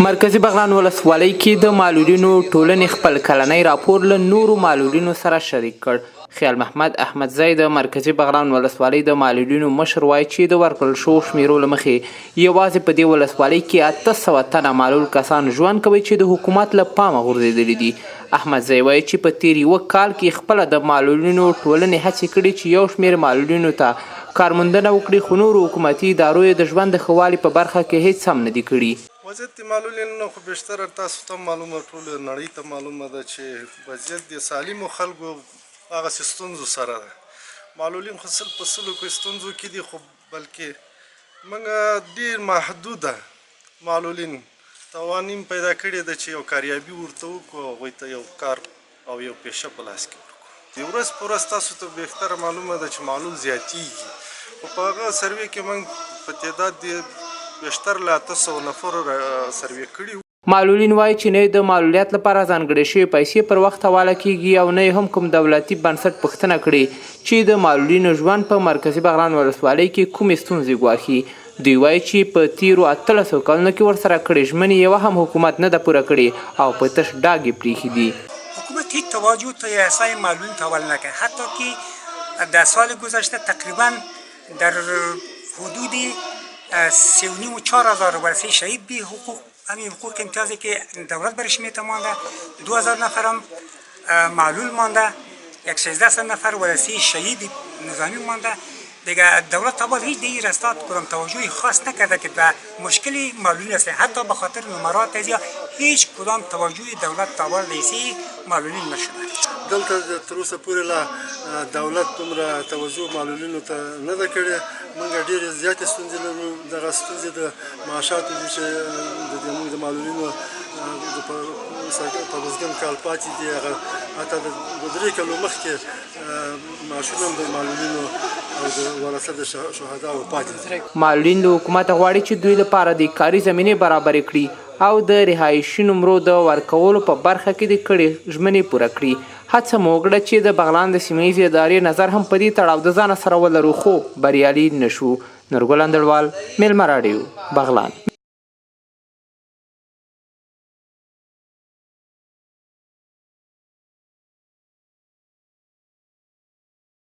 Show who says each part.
Speaker 1: مرکزي بغلان ولسوالۍ کې د معلولینو ټولنې خپل کلنی راپور له نورو معلولینو سره شریک کړ. خیال محمد احمدزی د مرکزي بغلان ولسوالۍ د معلولینو مشر وایي چې د ورکړل شوو شمیرو له مخې یوازې په دې ولسوالۍ کې 800 تنه معلول کسان ژوند کوي چې د حکومت له پامه غورځېدلي دي. احمدزی وایي چې په تیر یوه کال کې خپله د معلولینو ټولنې هڅې کړي چې یو شمېر معلولینو ته کارموندنه وکړي، خو نورو حکومتي ادارو یې د ژوند د ښه والي په برخه کې هیڅ هم نه دي کړي.
Speaker 2: وضعیت د معلولینو خو بیشتره تاسو ته معلومه، ټوله نړۍ ته معلومه ده چې وضعیت د سالمو خلکو هغسې ستونزو سره ده. معلولین خو سل په سلو کې ستونزو کې دي، خو بلکې موږ ډېر محدوده معلولین توانیم پیدا کړې ده چې یو کاریابي ورته وکړو، هغوی ته یو کار او یو پیشه په لاس کې ورکړو. د ورځ په ورځ تاسو ته بهتره معلومه ده چې معلول زیاتیږي، خو په هغه سروې کې موږ په تعداد د بیشتر له 800 نفرو سروې کړي.
Speaker 1: معلولین وایي چې نه د معلولیت لپاره ځانګړې شوې پیسې پر وخت حواله کیږي او نه هم کوم دولتي بنسټ پوښتنه کړي چې د معلولینو ژوند په مرکزي بغلان ولسوالۍ کې کومې ستونزې ګواښي. دوی وایي چې په تیرو 1800 کلونو کې ورسره کړې ژمنې یوه هم حکومت نه ده پوره کړې او په تش ډاګ یې پرېښي دي.
Speaker 3: حکومت هیچ توجه تا احسای معلولین تحول نکرد، حتی که در سال گذشته تقریبا در حدود 3.5 و 4,000 ورثه شهید بی حقوق، همین حقوق امتیازی که دولت برش میده مانده، 2,000 نفر هم معلول مانده، 1600 نفر ورثه شهید نظامی مانده. دیگه دولت تا هیچ دیگه رستات کدام توجهی خاص نکرده که به مشکل معلولین است، حتی به خاطر نمرات یا هیچ کدام توجهی دولت تا لیسی معلولین نشده.
Speaker 2: دلته تر اوسه پورې لا دولت دومره توجه معلولینو ته نه ده کړې. موږ ډېرې زیاتې ستونزې لرو. دغه ستونزې د معاشاتو دي چې موږ د معلولینو په وزګم کال پاتې دي، هغه حتی د 2-3 کلو مخکې معاشونه هم د معلولینو او د ورثه د شهداو پاتې دي.
Speaker 1: معلولین له حکومته غواړي چې دوی لپاره د کاري زمینې برابرې کړي او د رهایشي نمرو د ورکولو په برخه کې د کړې ژمنې پوره کړي. هڅه مو وکړه چې د بغلان د سیمه ییزې ادارې نظر هم په دې تړاو د ځانه سره ولرو، خو بریالي نه شو. نورګل اندړوال، میلمه راډیو، بغلان.